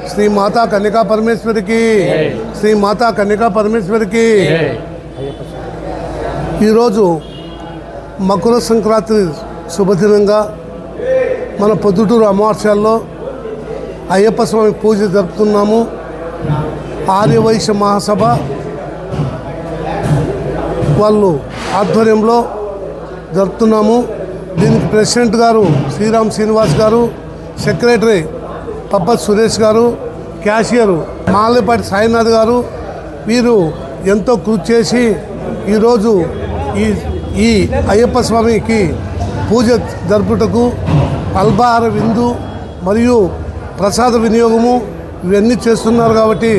श्री माता कन्यका परमेश्वरी की श्री माता कन्यका परमेश्वरी की मकर संक्रांति शुभदिనంగా మన పొద్దుటూరు అమావాస్యల్లో అయ్యప్ప స్వామి పూజ జరుపుతున్నాము। ఆర్యవైశ్య మహాసభ వాళ్ళు ఆధ్వర్యంలో జరుపుతున్నాము। దీనికి ప్రెసిడెంట్ గారు శ్రీరామ్ శ్రీనివాస్ గారు, సెక్రటరీ పప్పత్ సురేష్ గారు, క్యాషియర్ మాలపాటి సాయినాథ్ గారు వీరు ఎంతో కృషి చేసి ఈరోజు ఈ అయ్యప్ప స్వామికి పూజ జరుపుటకు అల్పాహార విందు మరియు ప్రసాద వినియోగము ఇవన్నీ చేస్తున్నారు। కాబట్టి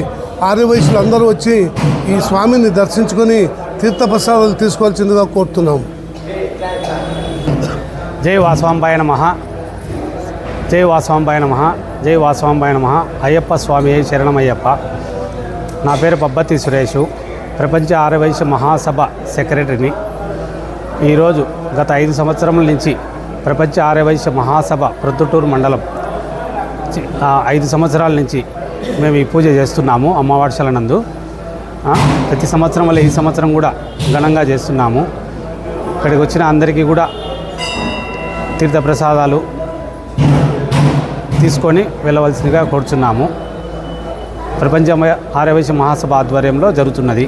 ఆర్యవైశ్యులు అందరూ వచ్చి ఈ స్వామిని దర్శించుకొని తీర్థప్రసాదాలు తీసుకోవాల్సిందిగా కోరుతున్నాము। జై వాసవాంబాయ నమః, జై వాసవాంబాయ నమః, జై వాసవాంబాయ నమః। అయ్యప్ప స్వామి శరణమయ్యప్ప। నా పేరు పబ్బతి సురేషు, ప్రపంచ ఆర్యవైశ్య మహాసభ సెక్రటరీని। ఈరోజు గత 5 సంవత్సరముల నుంచి ప్రపంచ ఆర్యవైశ్య మహాసభ ప్రొద్దుటూరు మండలం 5 సంవత్సరాల నుంచి మేము ఈ పూజ చేస్తున్నాము అమావాస్యల నందు। ప్రతి సంవత్సరం వల్ల ఈ సంవత్సరం కూడా ఘనంగా చేస్తున్నాము। ఇక్కడికి వచ్చిన అందరికీ కూడా తీర్థప్రసాదాలు తీసుకొని వెళ్ళవలసిందిగా కోరుచున్నాము। ప్రపంచ ఆర్యవైశ్య మహాసభ ఆధ్వర్యంలో జరుగుతున్నది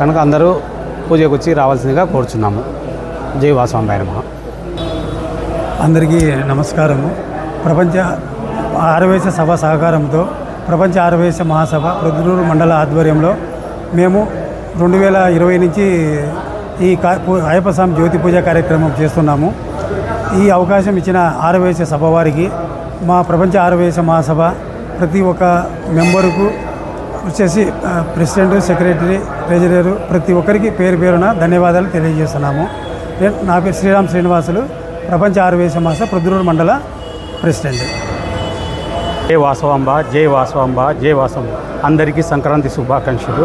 కనుక అందరూ పూజకు వచ్చి రావాల్సిందిగా కోరుచున్నాము। జై వాసవాంబాయ నమః। అందరికీ నమస్కారము। ప్రపంచ ఆర్యవైశ్య సభ సహకారంతో ప్రపంచ ఆర్యవైశ్య మహాసభ ప్రొద్దుటూరు మండల ఆధ్వర్యంలో మేము 2020 నుంచి ఈ అయ్యప్ప స్వామి జ్యోతి పూజ కార్యక్రమం చేస్తున్నాము। ఈ అవకాశం ఇచ్చిన ఆర్యవైశ్య సభ వారికి మా ప్రపంచ ఆర్యవైశ్య మహాసభ ప్రతి ఒక్క మెంబరుకు వచ్చేసి ప్రెసిడెంట్, సెక్రటరీ, ట్రెజరర్ ప్రతి ఒక్కరికి పేరు పేరున ధన్యవాదాలు తెలియజేస్తున్నాము। నా పేరు శ్రీరామ్ శ్రీనివాసులు, ప్రపంచ ఆర్యవైశ్య మహాసభ ప్రొద్దుటూరు మండల ప్రెసిడెంట్। జై వాసవాంబ, జై వాసవాంబ, జై వాసవాంబ. అందరికీ సంక్రాంతి శుభాకాంక్షలు.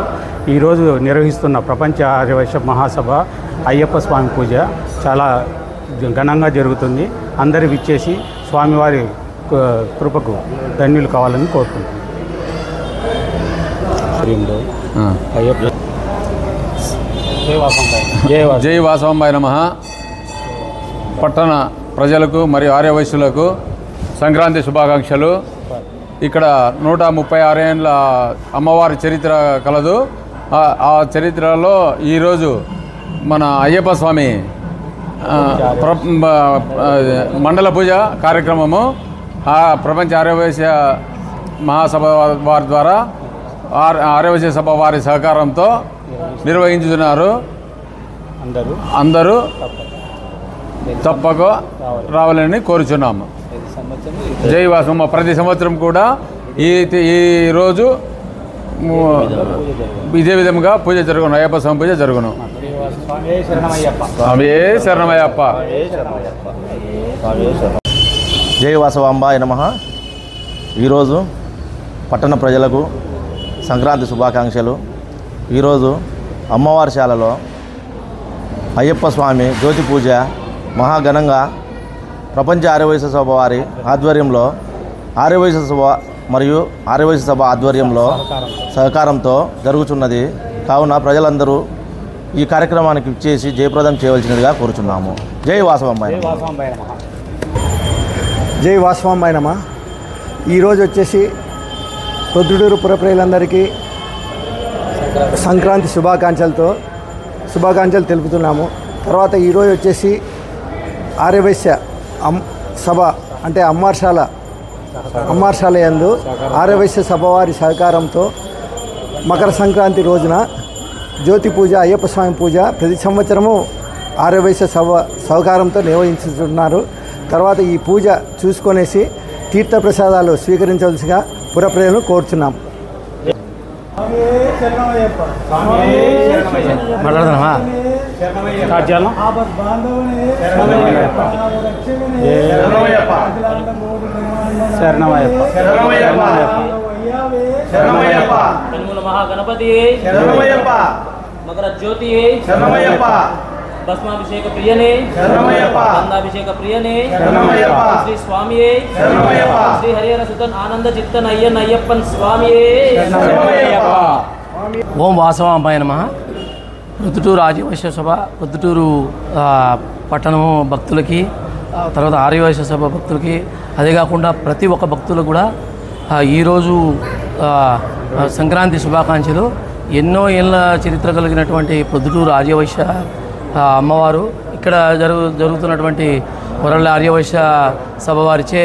ఈరోజు నిర్వహిస్తున్న ప్రపంచ ఆర్యవైశ్య మహాసభ అయ్యప్ప స్వామి పూజ చాలా ఘనంగా జరుగుతుంది. అందరూ విచ్చేసి స్వామివారి కృపకు ధన్యులు కావాలని కోరుకుంటున్నాను. జై వాసవాంబాయ నమః. పట్టణ ప్రజలకు మరియు ఆర్యవైశ్యులకు సంక్రాంతి శుభాకాంక్షలు. ఇక్కడ 136 ఏళ్ళ అమ్మవారి చరిత్ర కలదు. ఆ చరిత్రలో ఈరోజు మన అయ్యప్ప స్వామి మండల పూజ కార్యక్రమము ప్రపంచ ఆర్యవైశ్య మహాసభ వారి ద్వారా ఆర్యవైశ్య సభ వారి సహకారంతో నిర్వహించుతున్నారు. అందరూ తప్పక రావాలని కోరుచున్నాము. జై వాసమ్మ. ప్రతి సంవత్సరం కూడా ఈ రోజు ఇదే విధంగా పూజ జరుగును. అయ్యప్ప స్వామి పూజ జరుగును. స్వామియే శరణమయ్యప్ప. జై వాసవాంబాయ నమః. ఈరోజు పట్టణ ప్రజలకు సంక్రాంతి శుభాకాంక్షలు. ఈరోజు అమ్మవారి శాలలో అయ్యప్ప స్వామి జ్యోతి పూజ మహాఘనంగా ప్రపంచ ఆర్యవైశ్య సభ వారి ఆధ్వర్యంలో ఆర్యవైశ్య సభ మరియు ఆర్యవైశ్య సభ ఆధ్వర్యంలో సహకారంతో జరుగుతున్నది. కావున ప్రజలందరూ ఈ కార్యక్రమానికి ఇచ్చేసి జయప్రదం చేయవలసినదిగా కోరుచున్నాము. జై వాసవాంబాయ. జై వాసవాంబాయ నమః. ఈరోజు వచ్చేసి ప్రొద్దుటూరు పుర ప్రజలందరికీ సంక్రాంతి శుభాకాంక్షలు తెలుపుతున్నాము. తర్వాత ఈరోజు వచ్చేసి ఆర్యవైశ్య సభ అంటే అమ్మార్శాల యందు ఆర్యవైశ్య సభ వారి సహకారంతో మకర సంక్రాంతి రోజున జ్యోతి పూజ, అయ్యప్ప స్వామి పూజ ప్రతి సంవత్సరము ఆర్యవైశ్య సభ సహకారంతో నిర్వహించుతున్నారు. తర్వాత ఈ పూజ చూసుకొనేసి తీర్థప్రసాదాలు స్వీకరించవలసిగా పుర ప్రజలను కోరుచున్నాం. మహాగణపతి మకర జ్యోతి భస్మాభిషేక ప్రియనే గంధాభిషేక ప్రియనే శ్రీ స్వామియే శ్రీ హరిహర సుతన్ ఆనంద చిత్తన్ అయ్యన్ అయ్యప్పన్ స్వామియే. ఓం వాసవాంబాయ నమః. ప్రొద్దుటూరు ఆర్యవైశ్య సభ ప్రొద్దుటూరు పట్టణము భక్తులకి, తర్వాత ఆర్యవైశ్య సభ భక్తులకి, అదే కాకుండా ప్రతి ఒక్క భక్తులకు కూడా ఈరోజు సంక్రాంతి శుభాకాంక్షలు. ఎన్నో ఏళ్ళ చరిత్ర కలిగినటువంటి ప్రొద్దుటూరు ఆర్యవైశ్య అమ్మవారు ఇక్కడ జరుగుతున్నటువంటి వరల్డ్ ఆర్యవైశ్య సభ వారిచే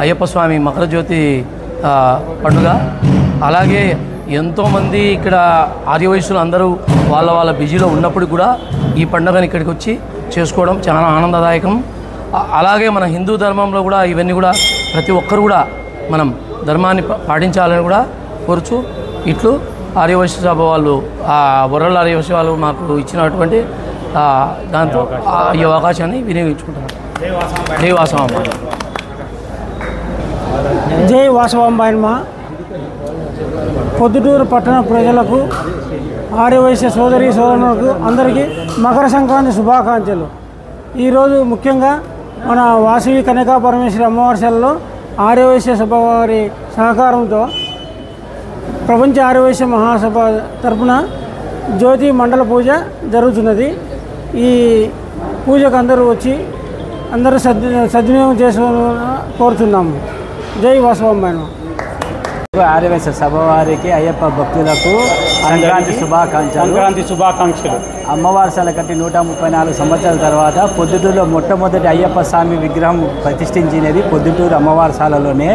అయ్యప్ప స్వామి మకర జ్యోతి పండుగ. అలాగే ఎంతోమంది ఇక్కడ ఆర్యవైశ్యులు అందరూ వాళ్ళ బిజీలో ఉన్నప్పుడు కూడా ఈ పండుగని ఇక్కడికి వచ్చి చేసుకోవడం చాలా ఆనందదాయకం. అలాగే మన హిందూ ధర్మంలో కూడా ఇవన్నీ కూడా ప్రతి ఒక్కరు కూడా మనం ధర్మాన్ని పాటించాలని కూడా కోరుచు ఇట్లు ఆర్యవైశ్య సభ వాళ్ళు వరల్డ్ ఆర్యవైశ్య వాళ్ళు మాకు ఇచ్చినటువంటి దాంతో ఈ అవకాశాన్ని వినియోగించుకుంటున్నాను. జై వాసవాంబాయ. జై వాసవాంబాయ నమః. పొద్దుటూరు పట్టణ ప్రజలకు, ఆర్యవైశ్య సోదరులకు అందరికీ మకర సంక్రాంతి శుభాకాంక్షలు. ఈరోజు ముఖ్యంగా మన వాసవి కన్యకా పరమేశ్వరి అమ్మవారిశాలలో ఆర్యవైశ్య సభ వారి సహకారంతో ప్రపంచ ఆర్యవైశ్య మహాసభ తరపున జ్యోతి మండల పూజ జరుగుతున్నది. ఈ పూజకు అందరూ వచ్చి అందరూ సద్వినియోగం చేసుకోవాలని కోరుతున్నాము. జై వాసవాంబాయ. ఆర్యవైశ్య సభ వారికి, అయ్యప్ప భక్తులకు సంక్రాంతి శుభాకాంక్షలు. అమ్మవారి శాల కట్టి 134 సంవత్సరాల తర్వాత పొద్దుటూరులో మొట్టమొదటి అయ్యప్ప స్వామి విగ్రహం ప్రతిష్ఠించినది పొద్దుటూరు అమ్మవారి శాలలోనే.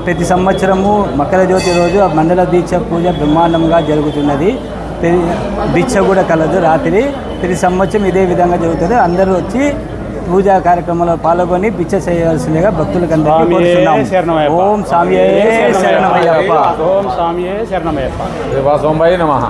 ప్రతి సంవత్సరము మకర జ్యోతి రోజు మండల దీక్ష పూజ బ్రహ్మాండంగా జరుగుతున్నది. దీక్ష కూడా కలదు రాత్రి. ప్రతి సంవత్సరం ఇదే విధంగా జరుగుతుంది. అందరూ వచ్చి పూజా కార్యక్రమంలో పాల్గొని భిక్ష చేయవలసిందిగా భక్తులకు అందరికీ కోరుతున్నాం. ఓం స్వామియే శరణమయ్యప్ప. ఓం స్వామియే శరణమయ్యప్ప. జై వాసవాంబాయ నమః.